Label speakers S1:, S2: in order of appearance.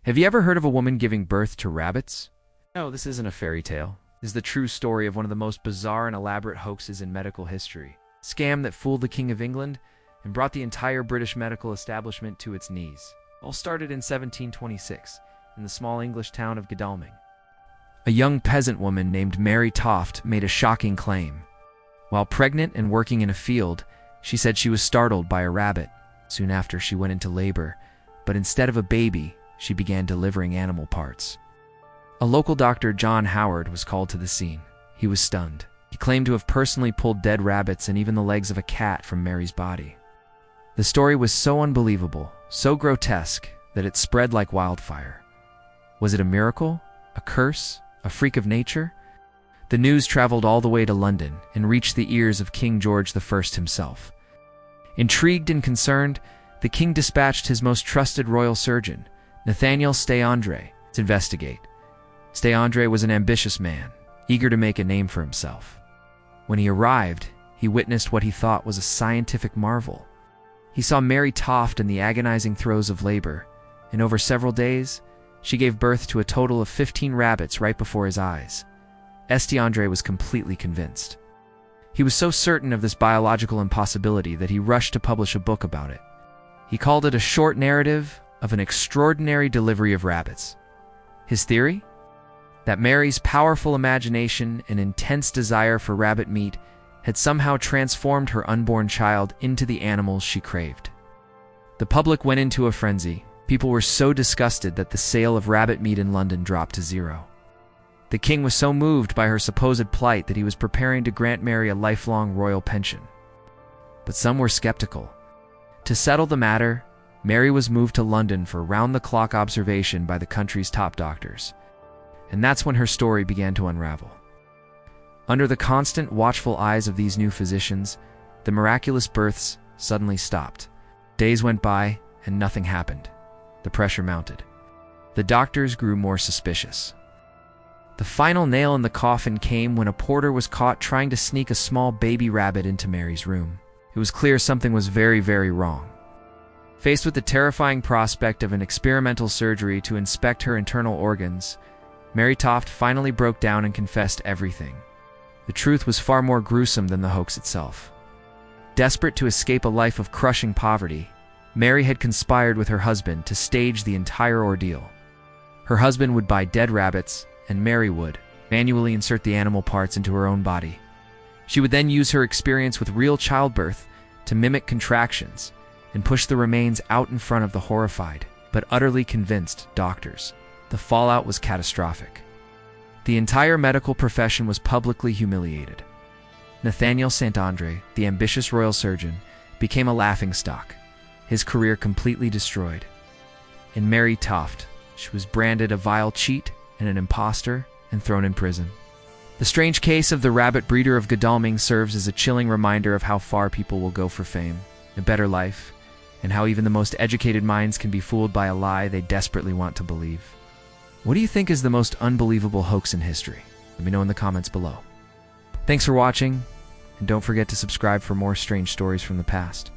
S1: Have you ever heard of a woman giving birth to rabbits? No, this isn't a fairy tale. This is the true story of one of the most bizarre and elaborate hoaxes in medical history. A scam that fooled the King of England and brought the entire British medical establishment to its knees. All started in 1726 in the small English town of Godalming. A young peasant woman named Mary Toft made a shocking claim. While pregnant and working in a field, she said she was startled by a rabbit. Soon after, she went into labor, but instead of a baby, she began delivering animal parts. A local doctor, John Howard, was called to the scene. He was stunned. He claimed to have personally pulled dead rabbits and even the legs of a cat from Mary's body. The story was so unbelievable, so grotesque, that it spread like wildfire. Was it a miracle? A curse? A freak of nature? The news traveled all the way to London and reached the ears of King George I himself. Intrigued and concerned, the king dispatched his most trusted royal surgeon, Nathaniel Stay-André, to investigate. Stay-André was an ambitious man, eager to make a name for himself. When he arrived, he witnessed what he thought was a scientific marvel. He saw Mary Toft in the agonizing throes of labor, and over several days, she gave birth to a total of 15 rabbits right before his eyes. Stay-André was completely convinced. He was so certain of this biological impossibility that he rushed to publish a book about it. He called it a short narrative of an extraordinary delivery of rabbits. His theory? That Mary's powerful imagination and intense desire for rabbit meat had somehow transformed her unborn child into the animals she craved. The public went into a frenzy. People were so disgusted that the sale of rabbit meat in London dropped to zero. The king was so moved by her supposed plight that he was preparing to grant Mary a lifelong royal pension. But some were skeptical. To settle the matter, Mary was moved to London for round-the-clock observation by the country's top doctors. And that's when her story began to unravel. Under the constant, watchful eyes of these new physicians, the miraculous births suddenly stopped. Days went by, and nothing happened. The pressure mounted. The doctors grew more suspicious. The final nail in the coffin came when a porter was caught trying to sneak a small baby rabbit into Mary's room. It was clear something was very, very wrong. Faced with the terrifying prospect of an experimental surgery to inspect her internal organs, Mary Toft finally broke down and confessed everything. The truth was far more gruesome than the hoax itself. Desperate to escape a life of crushing poverty, Mary had conspired with her husband to stage the entire ordeal. Her husband would buy dead rabbits, and Mary would manually insert the animal parts into her own body. She would then use her experience with real childbirth to mimic contractions and push the remains out in front of the horrified but utterly convinced doctors. The fallout was catastrophic. The entire medical profession was publicly humiliated. Nathaniel Stay-André, the ambitious royal surgeon, became a laughingstock, his career completely destroyed. And Mary Toft, she was branded a vile cheat and an imposter and thrown in prison. The strange case of the rabbit breeder of Godalming serves as a chilling reminder of how far people will go for fame, a better life, and how even the most educated minds can be fooled by a lie they desperately want to believe. What do you think is the most unbelievable hoax in history? Let me know in the comments below. Thanks for watching, and don't forget to subscribe for more strange stories from the past.